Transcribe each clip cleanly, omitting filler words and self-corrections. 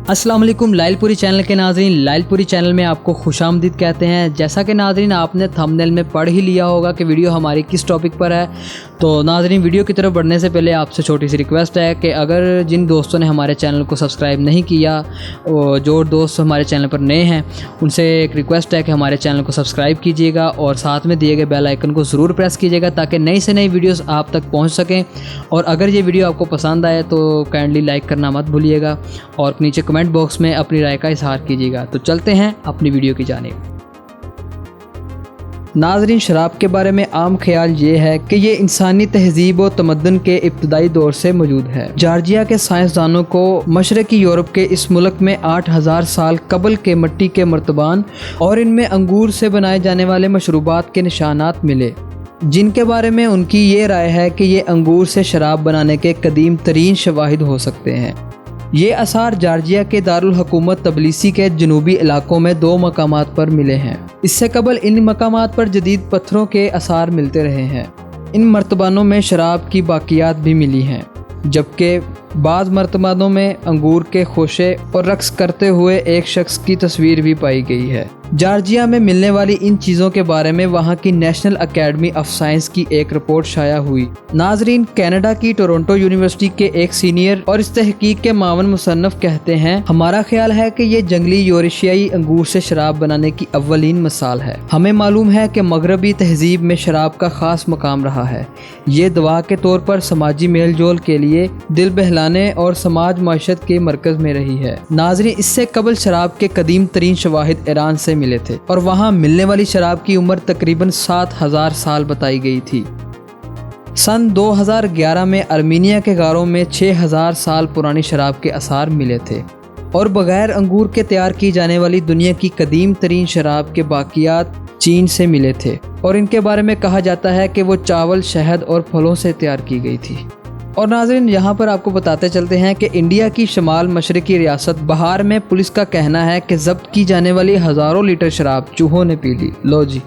अस्सलाम वालेकुम लाइलपुरी चैनल के नाज़रीन, लाइलपुरी चैनल में आपको खुशामदीद कहते हैं। जैसा कि नाज़रीन आपने थंबनेल में पढ़ ही लिया होगा कि वीडियो हमारी किस टॉपिक पर है। तो नाज़रीन वीडियो की तरफ बढ़ने से पहले आपसे छोटी सी रिक्वेस्ट है कि अगर जिन दोस्तों ने हमारे चैनल को सब्सक्राइब नहीं किया और जो दोस्त हमारे चैनल पर नए हैं उनसे एक रिक्वेस्ट है कि हमारे चैनल को सब्सक्राइब कीजिएगा और साथ में दिए गए बेल आइकन को ज़रूर प्रेस कीजिएगा ताकि नई से नई वीडियोज़ आप तक पहुँच सकें। और अगर ये वीडियो आपको पसंद आए तो काइंडली लाइक करना मत भूलिएगा और नीचे कमेंट बॉक्स में अपनी राय का इजहार कीजिएगा। तो चलते हैं अपनी वीडियो की जानिब। नाज़रीन, शराब के बारे में आम ख्याल ये है कि ये इंसानी तहजीब और तमद्दुन के इब्तदाई दौर से मौजूद है। जॉर्जिया के साइंसदानों को मशरकी यूरोप के इस मुल्क में 8000 साल कबल के मिट्टी के मर्तबान और इनमें अंगूर से बनाए जाने वाले मशरूबात के निशानात मिले, जिनके बारे में उनकी ये राय है कि ये अंगूर से शराब बनाने के कदीम तरीन शवाहिद हो सकते हैं। ये आसार जॉर्जिया के दारुल हुकूमत तबलीसी के जनूबी इलाकों में 2 मकामात पर मिले हैं। इससे कबल इन मकामात पर जदीद पत्थरों के आसार मिलते रहे हैं। इन मर्तबानों में शराब की बाकियात भी मिली हैं, जबकि बाज़ मर्तबानों में अंगूर के खोशे और रक्स करते हुए एक शख्स की तस्वीर भी पाई गई है। जॉर्जिया में मिलने वाली इन चीज़ों के बारे में वहाँ की नेशनल अकेडमी ऑफ साइंस की एक रिपोर्ट शाया हुई। नाजरीन, कनाडा की टोरंटो यूनिवर्सिटी के एक सीनियर और इस तहकीक के मावन मुसन्नफ कहते हैं, हमारा ख्याल है कि ये जंगली यूरेशियाई अंगूर से शराब बनाने की अव्वलीन मिसाल है। हमें मालूम है कि मगरबी तहजीब में शराब का ख़ास मकाम रहा है। ये दवा के तौर पर समाजी मेल जोल के लिए, दिल बहलाने और समाज माशत के मरकज़ में रही है। नाजरीन, इससे कबल शराब के कदीम तरीन शवाहिद ईरान से मिले थे और वहां मिलने वाली शराब की उम्र तकरीबन 7000 साल बताई गई थी। सन 2011 में अर्मीनिया के गारों में 6000 साल पुरानी शराब के आसार मिले थे और बगैर अंगूर के तैयार की जाने वाली दुनिया की कदीम तरीन शराब के बाकियात चीन से मिले थे और इनके बारे में कहा जाता है कि वो चावल, शहद और फलों से तैयार की गई थी। और नाज़रीन, यहाँ पर आपको बताते चलते हैं कि इंडिया की शमाल मशरकी रियासत बहार में पुलिस का कहना है कि जब्त की जाने वाली हज़ारों लीटर शराब चूहों ने पी ली। लो जी,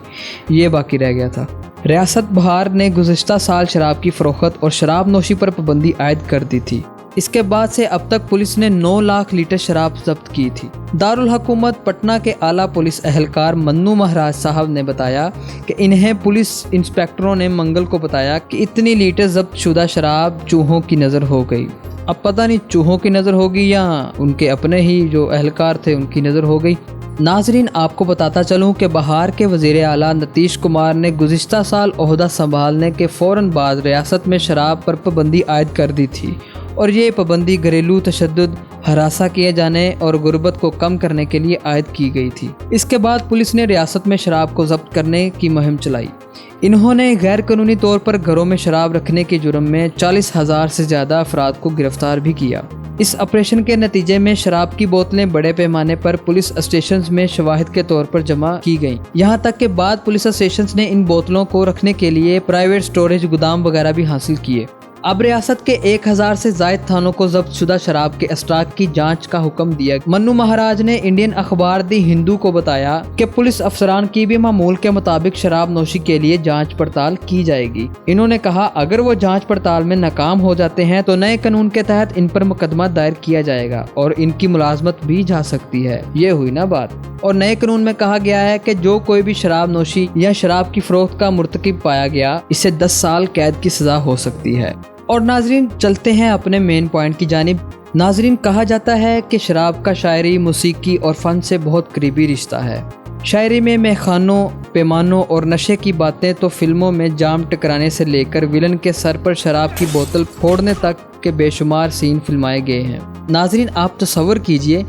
ये बाकी रह गया था। रियासत बहार ने गुज़िश्ता साल शराब की फ़रोख्त और शराब नोशी पर पाबंदी आयद कर दी थी। इसके बाद से अब तक पुलिस ने 9 लाख लीटर शराब जब्त की थी। दारुल हुकूमत पटना के आला पुलिस एहलकार मन्नू महाराज साहब ने बताया कि इन्हें पुलिस इंस्पेक्टरों ने मंगल को बताया कि इतनी लीटर जब्त शुदा शराब चूहों की नज़र हो गई। अब पता नहीं चूहों की नज़र होगी या उनके अपने ही जो एहलकार थे उनकी नज़र हो गई। नाजरीन, आपको बताता चलूँ कि बहार के वज़ीर आला नीतीश कुमार ने गुज़िश्ता साल ओहदा संभालने के फ़ौरन बाद रियासत में शराब पर पाबंदी आयद कर दी थी और ये पाबंदी घरेलू तशद्दुद, हरासा किए जाने और गुर्बत को कम करने के लिए आयद की गई थी। इसके बाद पुलिस ने रियासत में शराब को जब्त करने की मुहिम चलाई। इन्होंने गैर कानूनी तौर पर घरों में शराब रखने के जुर्म में 40,000 से ज़्यादा अफराद को गिरफ्तार भी किया। इस ऑपरेशन के नतीजे में शराब की बोतलें बड़े पैमाने पर पुलिस स्टेशन में शवाहिद के तौर पर जमा की गईं। यहाँ तक के बाद पुलिस स्टेशन ने इन बोतलों को रखने के लिए प्राइवेट स्टोरेज गोदाम वगैरह भी हासिल किए। अब रियासत के 1000 से ज़ायद थानों को जब्त शुदा शराब के स्टॉक की जांच का हुक्म दिया। मन्नू महाराज ने इंडियन अखबार दी हिंदू को बताया कि पुलिस अफसरान की भी मामूल के मुताबिक शराब नोशी के लिए जांच पड़ताल की जाएगी। इन्होंने कहा, अगर वो जांच पड़ताल में नाकाम हो जाते हैं तो नए कानून के तहत इन पर मुकदमा दायर किया जाएगा और इनकी मुलाजमत भी जा सकती है। ये हुई ना बात। और नए कानून में कहा गया है कि जो कोई भी शराब नोशी या शराब की फरोख्त का मुर्तकिब पाया गया, इससे 10 साल कैद की सजा हो सकती है। और नाजरीन, चलते हैं अपने मेन पॉइंट की जानिब। नाजरीन, कहा जाता है कि शराब का शायरी, मौसीकी और फ़न से बहुत करीबी रिश्ता है। शायरी में मेखानों, पैमानों और नशे की बातें तो फिल्मों में जाम टकराने से लेकर विलन के सर पर शराब की बोतल फोड़ने तक के बेशुमार सीन फिल्माए गए हैं। नाजरीन, आप तसव्वुर कीजिए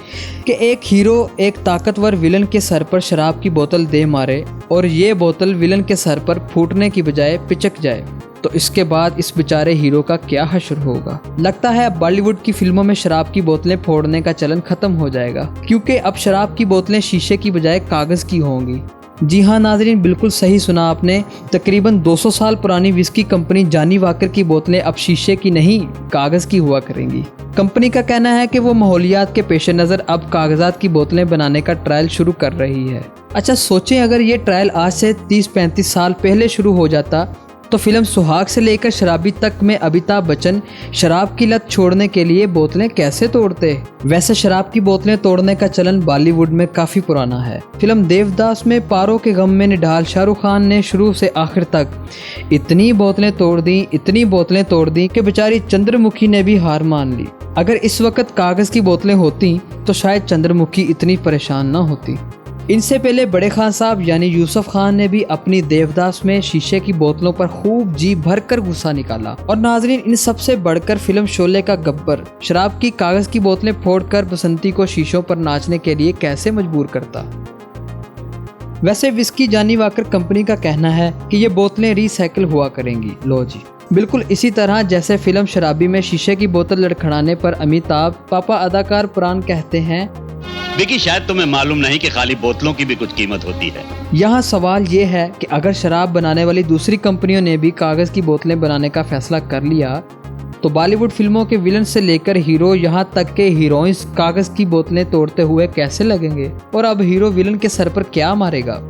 कि एक हीरो एक ताकतवर विलन के सर पर शराब की बोतल दे मारे और ये बोतल विलन के सर पर फूटने की बजाय पिचक जाए, तो इसके बाद इस बेचारे हीरो का क्या हश्र होगा। लगता है अब बॉलीवुड की फिल्मों में शराब की बोतलें फोड़ने का चलन खत्म हो जाएगा, क्योंकि अब शराब की बोतलें शीशे की बजाय कागज की होंगी। जी हाँ नाजरीन, बिल्कुल सही सुना आपने। तकरीबन 200 साल पुरानी विस्की कंपनी जॉनी वॉकर की बोतलें अब शीशे की नहीं, कागज की हुआ करेंगी। कंपनी का कहना है कि वो माहौलियात के पेश नज़र अब कागजात की बोतलें बनाने का ट्रायल शुरू कर रही है। अच्छा सोचें, अगर ये ट्रायल आज से 30-35 साल पहले शुरू हो जाता तो फिल्म सुहाग से लेकर शराबी तक में अमिताभ बच्चन शराब की लत छोड़ने के लिए बोतलें कैसे तोड़ते। वैसे शराब की बोतलें तोड़ने का चलन बॉलीवुड में काफी पुराना है। फिल्म देवदास में पारो के गम में निढाल शाहरुख खान ने शुरू से आखिर तक इतनी बोतलें तोड़ दी कि बेचारी चंद्रमुखी ने भी हार मान ली। अगर इस वक्त कागज की बोतलें होती तो शायद चंद्रमुखी इतनी परेशान ना होती। इनसे पहले बड़े खान साहब यानी यूसुफ खान ने भी अपनी देवदास में शीशे की बोतलों पर खूब जी भरकर गुस्सा निकाला। और नाजरीन, इन सबसे बढ़कर फिल्म शोले का गब्बर शराब की कागज की बोतलें फोड़कर बसंती को शीशों पर नाचने के लिए कैसे मजबूर करता। वैसे विस्की जॉनी वॉकर कंपनी का कहना है कि ये बोतलें रिसाइकिल हुआ करेंगी। लो जी, बिल्कुल इसी तरह जैसे फिल्म शराबी में शीशे की बोतल लड़खड़ाने पर अमिताभ पापा अदाकार प्राण कहते हैं, विकी शायद तुम्हें मालूम नहीं कि खाली बोतलों की भी कुछ कीमत होती है। यहाँ सवाल ये है कि अगर शराब बनाने वाली दूसरी कंपनियों ने भी कागज की बोतलें बनाने का फैसला कर लिया तो बॉलीवुड फिल्मों के विलन से लेकर हीरो यहाँ तक के हीरोइंस कागज की बोतलें तोड़ते हुए कैसे लगेंगे। और अब हीरो विलन के सर पर क्या मारेगा।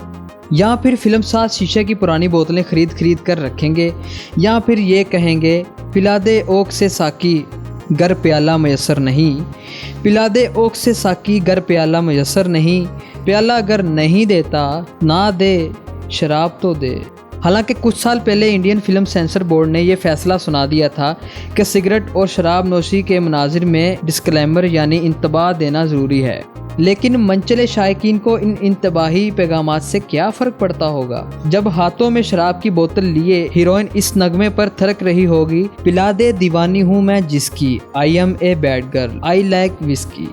या फिर फिल्म साथ शीशे की पुरानी बोतलें खरीद कर रखेंगे, या फिर ये कहेंगे पिला दे ओक से साकी गर प्याला मयसर नहीं, पिला दे ओक से साकी गर प्याला मयसर नहीं, प्याला अगर नहीं देता ना दे शराब तो दे। हालांकि कुछ साल पहले इंडियन फिल्म सेंसर बोर्ड ने यह फैसला सुना दिया था कि सिगरेट और शराब नोशी के मनाजिर में डिस्क्लेमर यानी इंतबाह देना ज़रूरी है। लेकिन मनचले शायकीन को इन इंतबाही पैगामात से क्या फ़र्क पड़ता होगा जब हाथों में शराब की बोतल लिए हीरोइन इस नगमे पर थरक रही होगी, पिला दे दीवानी हूँ मैं जिसकी, I am a bad girl, I like whisky.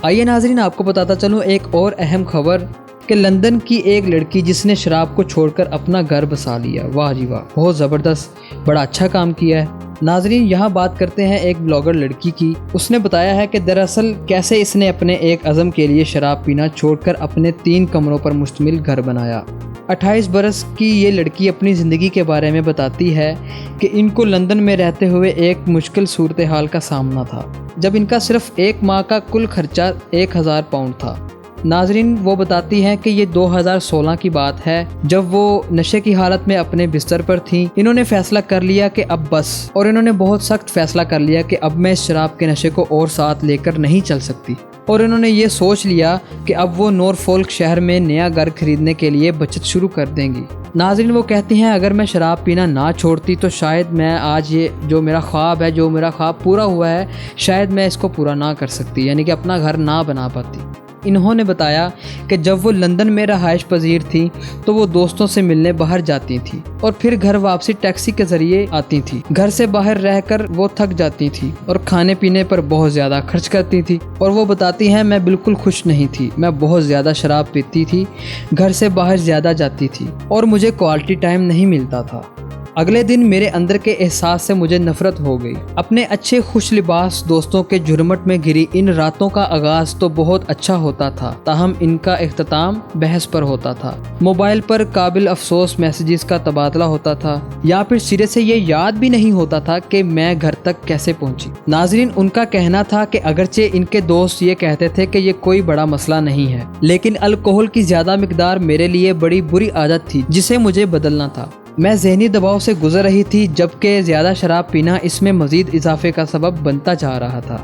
आइए नाजरीन, आपको बताता चलूँ एक और अहम खबर कि लंदन की एक लड़की जिसने शराब को छोड़कर अपना घर बसा लिया। वाह जी वाह, बहुत ज़बरदस्त, बड़ा अच्छा काम किया है। नाजरीन, यहाँ बात करते हैं एक ब्लॉगर लड़की की। उसने बताया है कि दरअसल कैसे इसने अपने एक अज़म के लिए शराब पीना छोड़कर अपने 3 कमरों पर मुश्तमिल घर बनाया। 28 बरस की ये लड़की अपनी ज़िंदगी के बारे में बताती है कि इनको लंदन में रहते हुए एक मुश्किल सूरत हाल का सामना था जब इनका सिर्फ 1 माह का कुल खर्चा 1000 पाउंड था। नाजरीन, वो बताती हैं कि ये 2016 की बात है जब वो नशे की हालत में अपने बिस्तर पर थीं। इन्होंने फैसला कर लिया कि अब बस, और इन्होंने बहुत सख्त फैसला कर लिया कि अब मैं इस शराब के नशे को और साथ लेकर नहीं चल सकती। और इन्होंने ये सोच लिया कि अब वो नॉरफोल्क शहर में नया घर खरीदने के लिए बचत शुरू कर देंगी। नाज़रीन, वो कहती हैं अगर मैं शराब पीना ना छोड़ती तो शायद मैं आज ये जो मेरा ख्वाब पूरा हुआ है, शायद मैं इसको पूरा ना कर सकती, यानी कि अपना घर ना बना पाती। इन्होंने बताया कि जब वो लंदन में रहायश पजीर थी तो वो दोस्तों से मिलने बाहर जाती थी और फिर घर वापसी टैक्सी के जरिए आती थी। घर से बाहर रहकर वो थक जाती थी और खाने पीने पर बहुत ज़्यादा खर्च करती थी। और वो बताती हैं मैं बिल्कुल खुश नहीं थी, मैं बहुत ज़्यादा शराब पीती थी, घर से बाहर ज़्यादा जाती थी और मुझे क्वालिटी टाइम नहीं मिलता था। अगले दिन मेरे अंदर के एहसास से मुझे नफरत हो गई। अपने अच्छे खुश लिबास दोस्तों के झुरमुट में घिरी इन रातों का आगाज तो बहुत अच्छा होता था, ताहम इनका इख्तिताम बहस पर होता था। मोबाइल पर काबिल अफसोस मैसेजेस का तबादला होता था या फिर सिरे से ये याद भी नहीं होता था कि मैं घर तक कैसे पहुंची। नाजरीन, उनका कहना था कि अगरचे इनके दोस्त ये कहते थे कि ये कोई बड़ा मसला नहीं है, लेकिन अल्कोहल की ज्यादा मिकदार मेरे लिए बड़ी बुरी आदत थी जिसे मुझे बदलना था। मैं ज़हनी दबाव से गुजर रही थी जबकि ज़्यादा शराब पीना इसमें मज़ीद इजाफे का सबब बनता जा रहा था।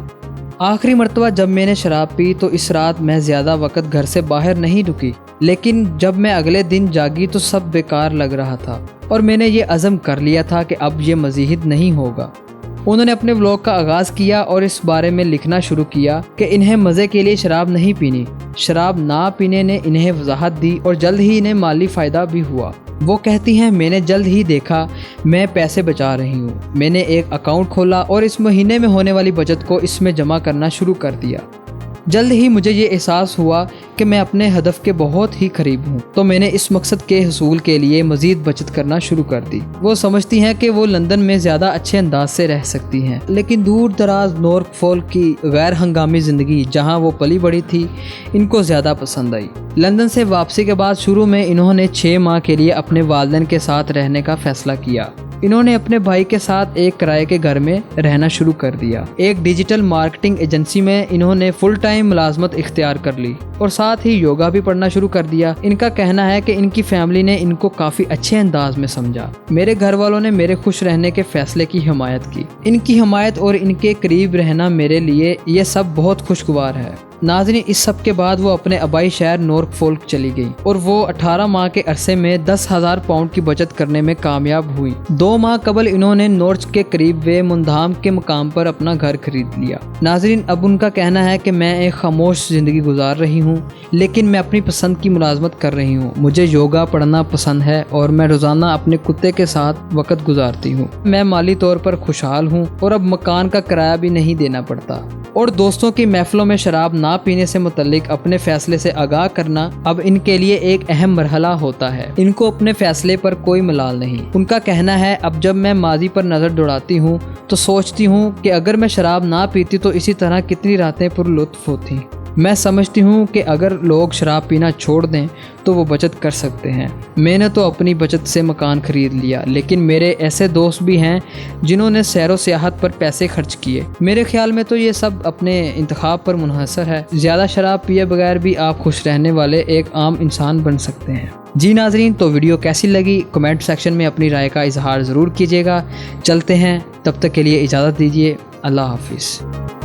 आखिरी मरतबा जब मैंने शराब पी तो इस रात मैं ज़्यादा वक्त घर से बाहर नहीं रुकी, लेकिन जब मैं अगले दिन जागी तो सब बेकार लग रहा था और मैंने ये अज़म कर लिया था कि अब ये मज़ीद नहीं होगा। उन्होंने अपने व्लॉग का आगाज़ किया और इस बारे में लिखना शुरू किया कि इन्हें मज़े के लिए शराब नहीं पीनी। शराब ना पीने ने इन्हें वजाहत दी और जल्द ही इन्हें माली फ़ायदा भी हुआ। वो कहती हैं मैंने जल्द ही देखा मैं पैसे बचा रही हूँ। मैंने एक अकाउंट खोला और इस महीने में होने वाली बचत को इसमें जमा करना शुरू कर दिया। जल्द ही मुझे ये एहसास हुआ कि मैं अपने हदफ के बहुत ही करीब हूँ, तो मैंने इस मकसद के हसूल के लिए मज़ीद बचत करना शुरू कर दी। वो समझती हैं कि वो लंदन में ज़्यादा अच्छे अंदाज से रह सकती हैं, लेकिन दूर दराज नॉरफोल्क की गैर हंगामी ज़िंदगी जहाँ वो पली बड़ी थी इनको ज़्यादा पसंद आई। लंदन से वापसी के बाद शुरू में इन्होंने 6 माह के लिए अपने वालिदैन के साथ रहने का फ़ैसला किया। इन्होंने अपने भाई के साथ एक किराए के घर में रहना शुरू कर दिया। एक डिजिटल मार्केटिंग एजेंसी में इन्होंने फुल टाइम मुलाजमत इख्तियार कर ली और साथ ही योगा भी पढ़ना शुरू कर दिया। इनका कहना है कि इनकी फैमिली ने इनको काफी अच्छे अंदाज में समझा। मेरे घर वालों ने मेरे खुश रहने के फैसले की हिमायत की। इनकी हिमायत और इनके करीब रहना मेरे लिए ये सब बहुत खुशगवार है। नाज़रीन, इस सब के बाद वो अपने आबाई शहर नॉर्फोल्क चली गई और वो 18 माह के अरसे में 10,000 पाउंड की बचत करने में कामयाब हुई। 2 माह कबल इन्होंने नॉर्च के करीब वे मुंधाम के मकाम पर अपना घर खरीद लिया। नाज़रीन, अब उनका कहना है कि मैं एक खामोश ज़िंदगी गुजार रही हूँ, लेकिन मैं अपनी पसंद की मुलाजमत कर रही हूँ। मुझे योगा पढ़ना पसंद है और मैं रोज़ाना अपने कुत्ते के साथ वक्त गुजारती हूँ। मैं माली तौर पर खुशहाल हूँ और अब मकान का किराया भी नहीं देना पड़ता। और दोस्तों की महफिलों में शराब ना पीने से मुतल्लिक अपने फैसले से आगाह करना अब इनके लिए एक अहम मरहला होता है। इनको अपने फैसले पर कोई मलाल नहीं। उनका कहना है, अब जब मैं माजी पर नज़र दौड़ाती हूँ तो सोचती हूँ कि अगर मैं शराब ना पीती तो इसी तरह कितनी रातें पुरलुत्फ होती। मैं समझती हूँ कि अगर लोग शराब पीना छोड़ दें तो वो बचत कर सकते हैं। मैंने तो अपनी बचत से मकान खरीद लिया, लेकिन मेरे ऐसे दोस्त भी हैं जिन्होंने सैरो सियाहत पर पैसे खर्च किए। मेरे ख्याल में तो ये सब अपने इंतखाब पर मुनहसर है। ज़्यादा शराब पिए बगैर भी आप खुश रहने वाले एक आम इंसान बन सकते हैं। जी नाजरीन, तो वीडियो कैसी लगी कमेंट सेक्शन में अपनी राय का इजहार ज़रूर कीजिएगा। चलते हैं, तब तक के लिए इजाज़त दीजिए। अल्लाह हाफिज़।